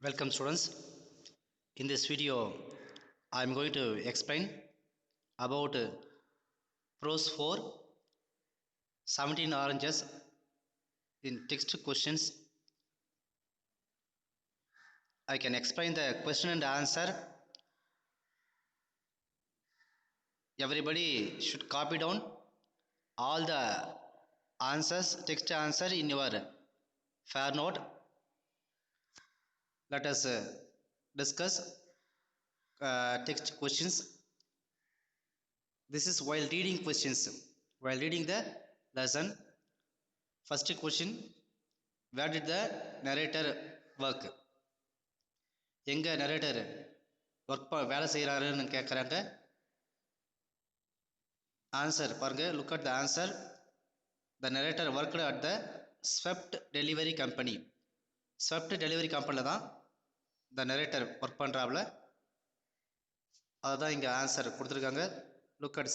Welcome students. In this video I am going to explain about prose for 17 oranges in text questions. I can explain the question and answer. Everybody should copy down all the answers, text answer in your fair note. Let us discuss text questions. This is while reading questions. While reading the lesson, first question: where did the narrator work? எங்க narrator வேலை செய்கிறாருன்னு கேட்குறாங்க. Answer பாருங்க. Look at the answer. The narrator worked at the Swift Delivery Company. Swift Delivery Company தான் the narrator work பண்ணுறாப்புல. அதுதான் இங்கே answer கொடுத்துருக்காங்க. Look at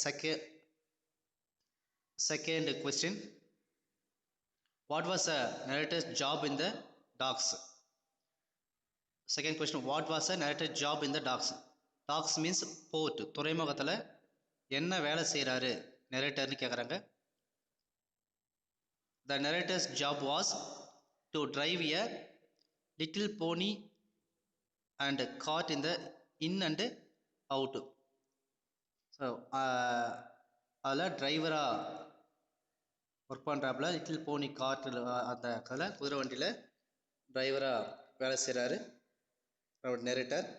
second question. What was the narrator's job in the docks? Second question, what was the narrator's job in the docks? Docks means port. துறைமுகத்தில் என்ன வேலை செய்கிறாரு narratorன்னு கேட்குறாங்க. The narrator's job was to drive a little pony and cart in the in and out. So அதில் டிரைவராக work பண்ணுறாப்புல little Fani காட்டில் அந்த அதில் குதிரை வண்டியில் டிரைவராக வேலை செய்கிறாரு அவர் நெரேட்டர்.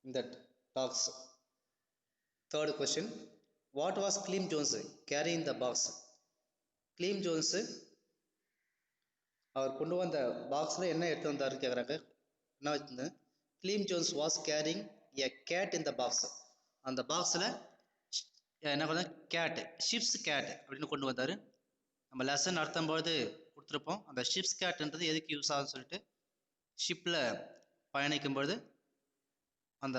இந்த docks. Third question, what was Clem Jones carrying the box? Clem Jones அவர் கொண்டு வந்த பாக்ஸில் என்ன எடுத்து வந்தாருன்னு கேட்குறாங்க. என்ன வச்சுருந்தேன்? Clem Jones was carrying a cat in the box. அந்த பாக்ஸில் என்ன பண்ண கேட், ஷிப்ஸ் கேட் அப்படின்னு கொண்டு வந்தார். நம்ம லெசன் நடத்தும்போது கொடுத்துருப்போம். அந்த ஷிப்ஸ் கேட்ன்றது எதுக்கு யூஸ் ஆகுதுன்னு சொல்லிட்டு, ஷிப்பில் பயணிக்கும்பொழுது அந்த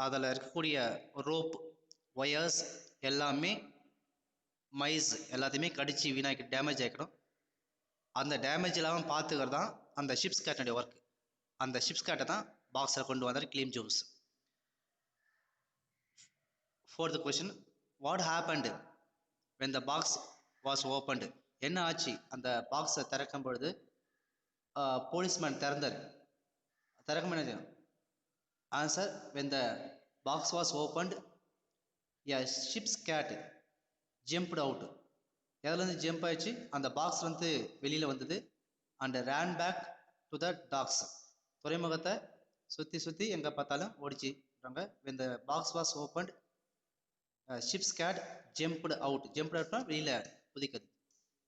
அதில் இருக்கக்கூடிய ரோப், ஒயர்ஸ் எல்லாமே மைஸ் எல்லாத்தையுமே கடித்து வீணாக்கி டேமேஜ் ஆகிக்கணும். அந்த டேமேஜ் இல்லாமல் பார்த்துக்கிறது தான் அந்த ஷிப்ஸ் கேட்டுடைய ஒர்க். அந்த ஷிப்ஸ் கேட்டை தான் பாக்ஸில் கொண்டு வந்தார் Kleem Jones. Fourth question, what happened when the box was opened? என்ன ஆச்சு அந்த பாக்ஸை திறக்கும் பொழுது? போலீஸ்மேன் திறக்கும். Answer, when the box was opened a ship's cat jumped out. எதுலேருந்து ஜம்ப் ஆயிடுச்சு? அந்த பாக்ஸ் வந்து வெளியில் வந்தது. and ran back to the docks. துறைமுகத்தை சுற்றி எங்கே பார்த்தாலும் ஓடிச்சுறாங்க. when the box was opened ships cat jumped out. Jumped அவுட்னா வெளியில் குதிக்குது.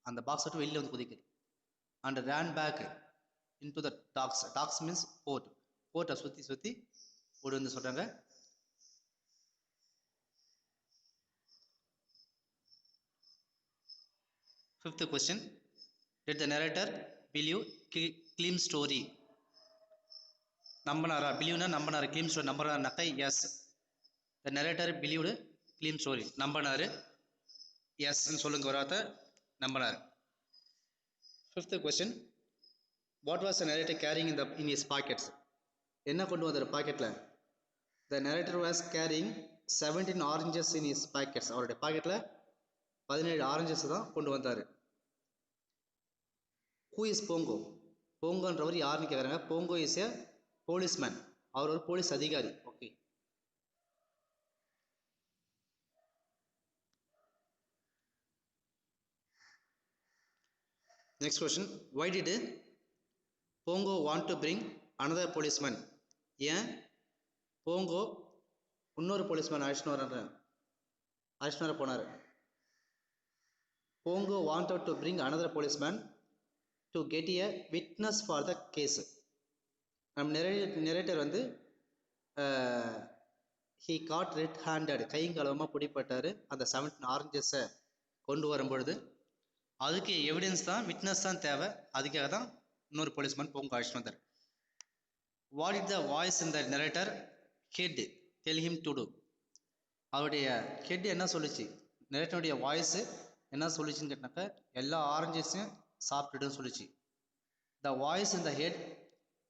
அந்த பாக்ஸ் விட்டு வெளியில் வந்து குதிக்குது. And ran back in to the docks. Docks means port. போர்ட்டை சுற்றி ஓடி வந்து சொல்கிறாங்க. Fifth question, did the narrator believe Clem story? நம்பினாரா? பிலீவ்னா நம்பினார். கிளீம் ஸ்டோரி நம்பினார்னாக்கா yes. The narrator believed Clem story. நம்பினார். எஸ்ன்னு சொல்லுங்க. வராத நம்பினார். Fifth question, what was the narrator carrying in his pockets? என்ன கொண்டு வந்தார் பாக்கெட்டில்? The narrator was carrying 17 oranges in his pockets. அவருடைய பாக்கெட்டில் 17 ஆரஞ்சஸ் தான் கொண்டு வந்தார். ஹூ இஸ் போங்கோ? போங்கோன்றவர் யாருன்னு கேட்குறாங்க. போங்கோ இஸ் எ போலீஸ்மேன். அவர் ஒரு போலீஸ் அதிகாரி. Okay. Next question, why did Pongo want to bring another policeman? ஏன் போங்கோ இன்னொரு போலீஸ்மேன் அழைச்சிட்டு வர போனார்? Pongo wanted to bring another policeman to get a witness for the case. நம் நெரேட்டர் வந்து he caught red handed, கைங்கலமாக பிடிப்பட்டார். அந்த 17 ஆரஞ்சஸை கொண்டு வரும்பொழுது அதுக்கு எவிடன்ஸ் தான், விட்னஸ் தான் தேவை. அதுக்காக தான் இன்னொரு போலீஸ்மேன் போங்க அழைச்சிட்டு வந்தார். What it the voice in the narrator head tell him to do? அவருடைய ஹெட் என்ன சொல்லிச்சு? நரேட்டருடைய வாய்ஸு என்ன சொல்லிச்சுன்னு கேட்டாக்க எல்லா ஆரஞ்சஸையும் சாப்பிட்டுடுன்னு சொல்லிச்சு. The voice in the head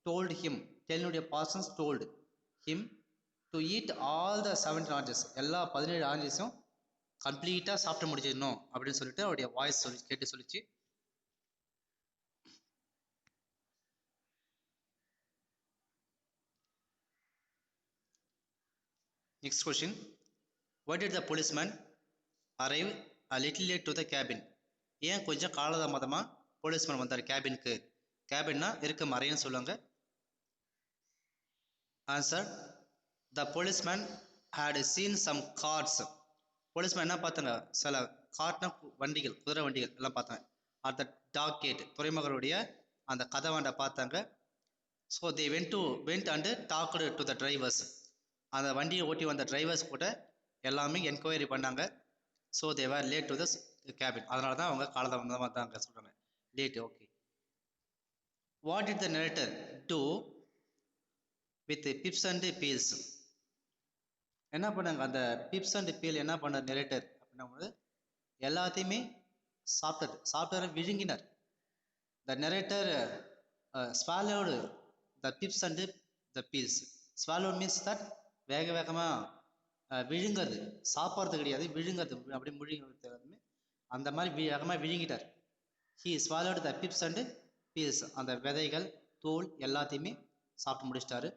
told him, டெல்லினுடைய பாசன்ஸ் told him to eat all the 17 oranges. எல்லா 17 ஆரஞ்சஸும் கம்ப்ளீட்டாக சாப்பிட்டு முடிச்சிடணும் அப்படின்னு சொல்லிட்டு அவருடைய வாய்ஸ் சொல்லி கேட்டு சொல்லிச்சு. Next question. Why did the policeman arrive a little late to the cabin? ஏன் கொஞ்சம் காலதாமதமாக போலீஸ்மேன் வந்தார் கேபினுக்கு? கேபின்னா இருக்கும் அறைன்னு சொல்லுவாங்க. Answer, the policeman had seen some cars. Policeman என்ன பார்த்தாங்க? சில கார்ட்னா வண்டிகள், குதிரை வண்டிகள் எல்லாம் பார்த்தாங்க. அட் த டாக் கேட், துறைமுகருடைய அந்த கதவாண்டை பார்த்தாங்க. So they went and talked to the drivers. அந்த வண்டியை ஓட்டி வந்த டிரைவர்ஸ் கூட எல்லாமே என்கொயரி பண்ணாங்க. So they were late to the cabin. அதனால தான் அவங்க காலதாமதமாக வந்தாங்க சொல்கிறாங்க. Late, okay. What did the narrator do with pips and peels? என்ன பண்ணாங்க அந்த பிப்ஸ் அண்ட் பீல்? என்ன பண்ணார் நரேட்டர் அப்படின்னா எல்லாத்தையுமே சாப்பிட்டாரு விழுங்கினார். The narrator swallowed the pips and the peels. Swallowed means that வேக வேகமாக விழுங்கிறது, சாப்பிட்றது கிடையாது, விழுங்கிறது. அப்படி முழுங்கிறது அந்த மாதிரி வேகமாக விழுங்கிட்டார். He swallowed the pips and peels. அந்த விதைகள், தோல் எல்லாத்தையுமே சாப்பிட்டு முடிச்சிட்டாரு.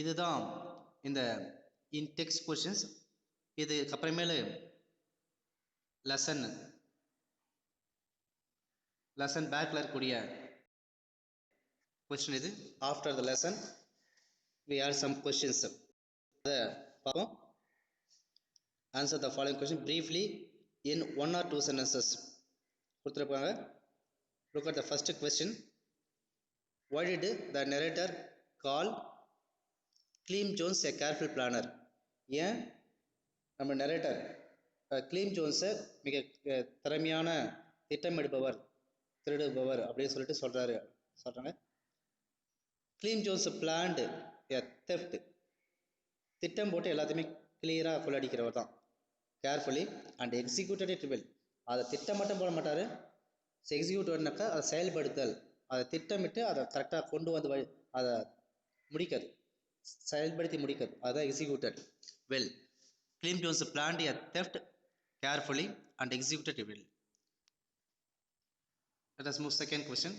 இதுதான் இந்த இன் டெக்ஸ்ட் கொஷின்ஸ். இதுக்கு அப்புறமேலு லெசன் பேக்கில் இருக்கக்கூடிய கொஸ்டின் இது. After the lesson we have some questions. அதை பார்ப்போம். Answer the following question briefly in 1 or 2 sentences கொடுத்துருப்பாங்க. Look at the first question. Why did the narrator call Clem Jones a careful planner? ஏன் நம்ம narrator Kleem ஜோன்ஸை மிக திறமையான திட்டமிடுபவர், திருடுபவர் அப்படின்னு சொல்லிட்டு சொல்கிறாங்க. கிளீம் ஜோன்ஸ் பிளான்டு எ தெஃப்ட். திட்டம் போட்டு எல்லாத்தையுமே கிளியராக கொள்ளடிக்கிறவர் தான். Carefully and executed it well. அதை திட்டம் மட்டும் போட மாட்டார். எக்ஸிக்யூட்டிவ்னாக்கா அதை செயல்படுத்தல், அதை திட்டமிட்டு அதை கரெக்டாக கொண்டு வந்து அதை முடிக்கிறது, செயல்படுத்தி முடிக்கிறது, அதுதான் executed well. Clem Jones planned a theft carefully and executed it well. Let us move second question.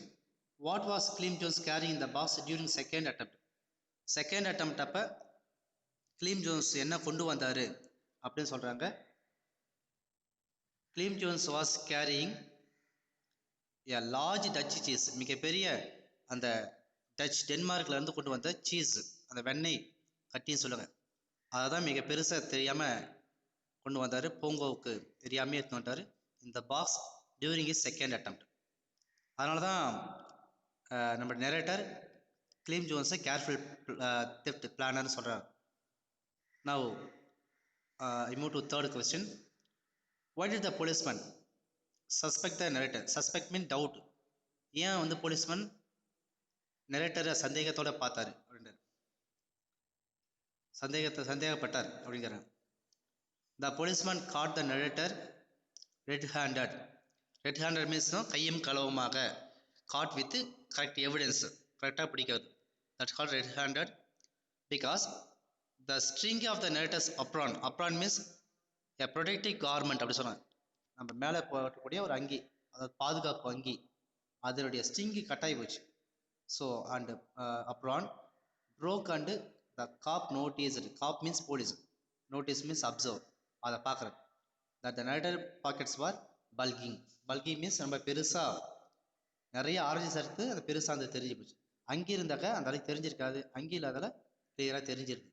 What was Clem Jones carrying in the box during second attempt? Second attempt அப்ப Clem Jones என்ன கொண்டு வந்தாரு அப்படின்னு சொல்றாங்க. Clem Jones was carrying a large Dutch cheese. மிகப்பெரிய அந்த touch டென்மார்க்ல இருந்து கொண்டு வந்த சீஸ், அந்த வெண்ணெய் கட்டின்னு சொல்லுங்க. அதை தான் மிக பெருசாக தெரியாமல் கொண்டு வந்தார். பூங்கோவுக்கு தெரியாமல் எடுத்து வந்தார் இந்த box during is second attempt. அதனால தான் நம்ம நரேட்டர் கிளீம் ஜோன்ஸை கேர்ஃபுல் தெஃப்ட் பிளானர்னு சொல்கிறார். Now I move to third question. why did the policeman suspect the narrator? Suspect mean doubt. ஏன் வந்து போலீஸ்மேன் நரேட்டரை சந்தேகத்தோடு பார்த்தாரு அப்படின்றார், சந்தேகப்பட்டார் அப்படிங்கிறாங்க. The policeman caught the narrator red handed. Red handed means கையும் களவுமாக, காட் வித் கரெக்ட் எவிடன்ஸ், கரெக்டாக பிடிக்கிறது. That's called red handed because the string of the narrator's apron. Apron means a protective garment அப்படி சொன்னாங்க. நம்ம மேலே போடக்கூடிய ஒரு அங்கி, அதாவது பாதுகாப்பு அங்கி, அதனுடைய ஸ்ட்ரிங்கு கட்டாயி போச்சு. So and apron broke and the cop noticed. Cop means police, notice means observe, அதை பார்க்குறது. that the narrator pockets were bulging. bulging means நம்ம பெருசாக நிறைய ஆரஞ்சு எடுத்து அது பெருசாக அந்த தெரிஞ்சு போச்சு. அங்கி இருந்தாக்க அந்த அளவுக்கு தெரிஞ்சிருக்காது, அங்கி இல்லாதால கிளியராக தெரிஞ்சிருக்கு.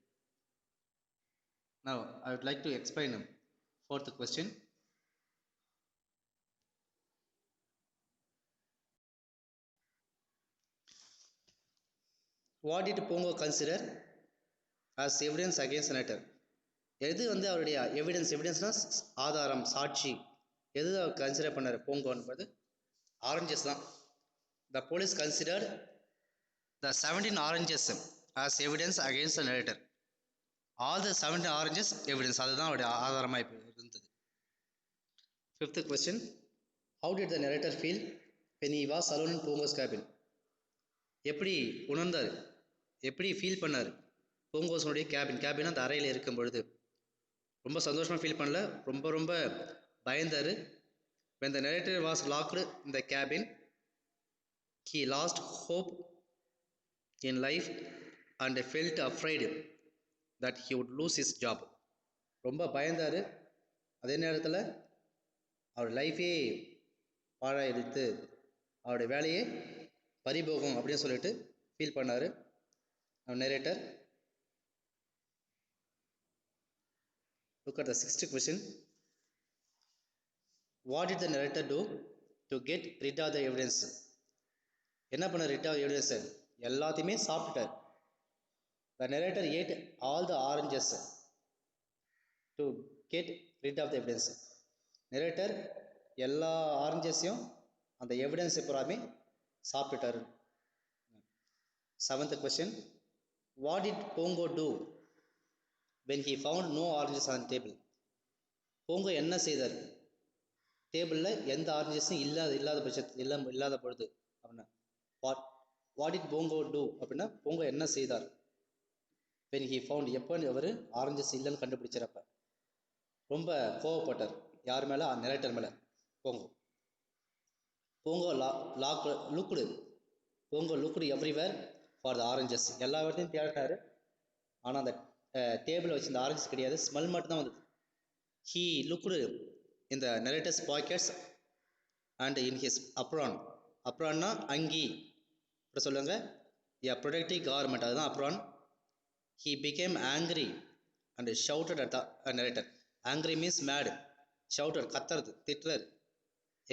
Now I would like to explain fourth question. What did Pongo consider as evidence against the narrator? எது வந்து அவருடைய எவிடன்ஸ்னா ஆதாரம், சாட்சி, எது அவர் கன்சிடர் பண்ணார் போங்கோன்றது? ஆரஞ்சஸ் தான். The police considered the 17 oranges as evidence against the narrator. All the 17 oranges evidence, அதுதான் அவருடைய ஆதாரமாக இருந்தது. Fifth question, how did the narrator feel when he was alone in Pongo's cabin? எப்படி உணர்ந்தார், எப்படி ஃபீல் பண்ணார் போங்கோஸனுடைய கேபின் அந்த அறையில் இருக்கும் பொழுது? ரொம்ப சந்தோஷமாக ஃபீல் பண்ணல, ரொம்ப ரொம்ப பயந்தார். when the narrator was locked in the cabin, he lost hope in life and felt afraid that he would lose his job. ரொம்ப பயந்தார். அதே நேரத்தில் அவர் லைஃபே பாழாயிடுத்து, அவருடைய வேலையே பறிபோகும் அப்படின்னு சொல்லிட்டு ஃபீல் பண்ணார் narrator. Look at the sixth question. What did the narrator do to get rid of the evidence? என்ன பண்ண rid of evidence? எல்லாத்தையுமே சாப்பிட்டார். The narrator ate all the oranges to get rid of the evidence. narrator எல்லா ஆரஞ்சஸையும் அந்த எவிடன்ஸை பூராமே சாப்பிட்டார். Seventh question, what did Pongo do when he found no oranges on the table? Pongo என்ன செய்தார் டேபிளில் எந்த ஆரஞ்சஸும் இல்லாத பொழுது அப்படின்னா வாட் டிட் போங்கோ டூ அப்படின்னா போங்கோ என்ன செய்தார் when he found, எப்போ அவர் ஆரஞ்சஸ் இல்லைன்னு கண்டுபிடிச்சிறப்ப ரொம்ப கோவப்பட்டார். யார் மேலே? நரேட்டர் மேலே. Bongo looked everywhere for the oranges. எல்லா இடத்தையும் தேடினார், ஆனால் அந்த டேபிளில் வச்சு இந்த ஆரஞ்சஸ் கிடையாது, ஸ்மெல் மட்டும்தான் வந்தது. he looked in the narrator's pockets and in his apron. அப்ரான்னா அங்கி இப்படி சொல்லுவாங்க, a protective garment, அதுதான் affront. he became angry and shouted at the narrator. angry means mad, shouted கத்துறது, திட்டுறாரு.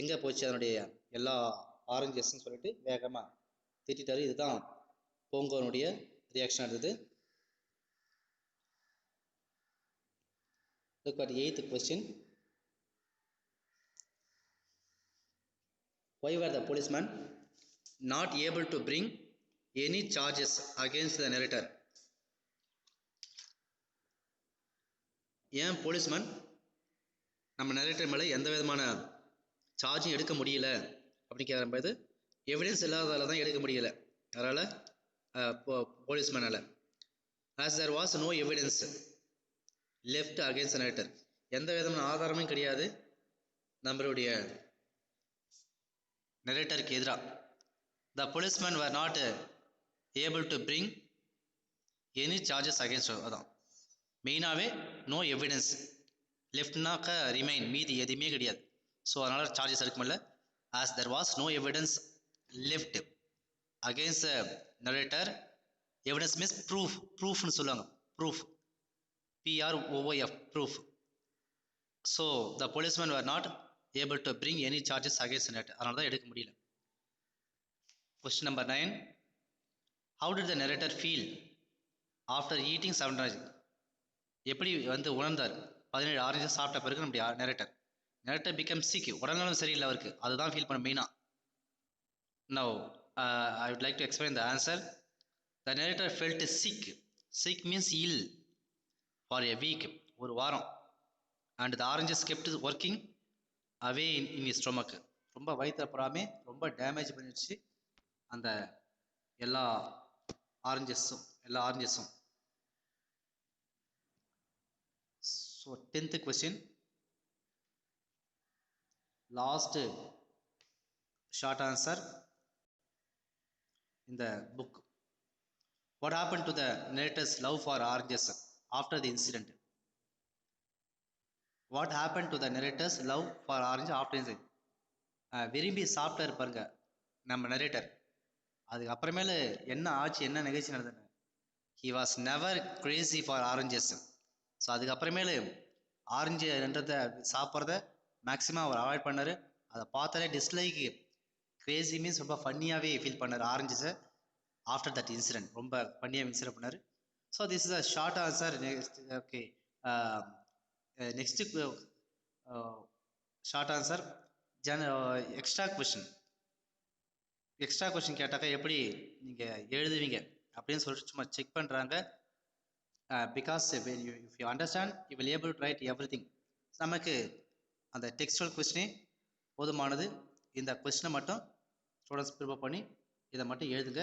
எங்கே போச்சு அதனுடைய எல்லா ஆரஞ்சஸ்ன்னு சொல்லிட்டு வேகமாக திட்டாரு. இதுதான் போங்கோனுடைய ரியாக்ஷன் இருந்தது. Look at the eighth question. Why were the policemen not able to bring any charges against the narrator? ஏன் போலீஸ்மேன் நம்ம நரேட்டர் மேலே எந்த விதமான சார்ஜும் எடுக்க முடியல அப்படின்னு கேட்கும்போது எவிடன்ஸ் இல்லாததால தான் எடுக்க முடியல. அதனால் போலீஸ்மேனால் as there was no evidence left against the narrator, எந்த விதமான ஆதாரமும் கிடையாது நம்மளுடைய நரேட்டருக்கு எதிராக. the policemen were not able to bring any charges against her. அதான் மெயினாகவே நோ எவிடன்ஸ் லெஃப்ட்னாக்க ரிமைன், மீதி எதுவுமே கிடையாது. ஸோ அதனால் சார்ஜஸ் எடுக்க முடியல. as there was no evidence left against the narrator. evidence means proofன்னு சொல்லுவாங்க, proof, PROOF, proof. so the policemen were not able to bring any charges against the narrator. அதனால தான் எடுக்க முடியல. question number 9, how did the narrator feel after eating 7 oranges? எப்படி உணர்ந்தார் 17 oranges சாப்பிட்ட பிறகு நம்முடைய நரேட்டர் பிகம் சிக், உடல்நலம் சரியில்லை அவருக்கு, அதுதான் ஃபீல் பண்ண மெயினாக. now I would like to explain the answer. the narrator felt sick means ill for a week, ஒரு வாரம். and the oranges kept working away in his stomach. ரொம்ப வயிற்று புறாமே ரொம்ப டேமேஜ் பண்ணிடுச்சு அந்த எல்லா ஆரஞ்சஸும். so 10th question, last short answer in the book. what happened to the narrator's love for oranges after the incident? what happened to the narrator's love for orange after the incident? விரும்பி சாப்பிட்டாரு பாருங்க நம்ம narrator, அதுக்கப்புறமேல என்ன ஆச்சு, என்ன நிகழ்ச்சி நடந்தது? he was never crazy for oranges. So அதுக்கப்புறமேலு ஆரஞ்சுன்றதை சாப்பிட்றத மேக்ஸிமம் அவர் அவாய்ட் பண்ணார். அதை பார்த்தாலே டிஸ்லைக், கிரேசி மீன்ஸ் ரொம்ப ஃபன்னியாகவே ஃபீல் பண்ணார் ஆரஞ்சஸை ஆஃப்டர் தட் இன்சிடென்ட். ரொம்ப ஃபன்னியாக இன்சிடென்ட் பண்ணார். So this is a short answer. Okay, next short answer extra question கேட்டாக்கா எப்படி நீங்கள் எழுதுவீங்க அப்படின்னு சொல்லிட்டு சும்மா செக் பண்ணுறாங்க. because if you understand you will able to write everything. நமக்கு அந்த டெக்ஸ்டுவல் கொஸ்டினே போதுமானது. இந்த கொஸ்டினை மட்டும் ஸ்டூடெண்ட்ஸ் ப்ரிப்பேர் பண்ணி இதை மட்டும் எழுதுங்க.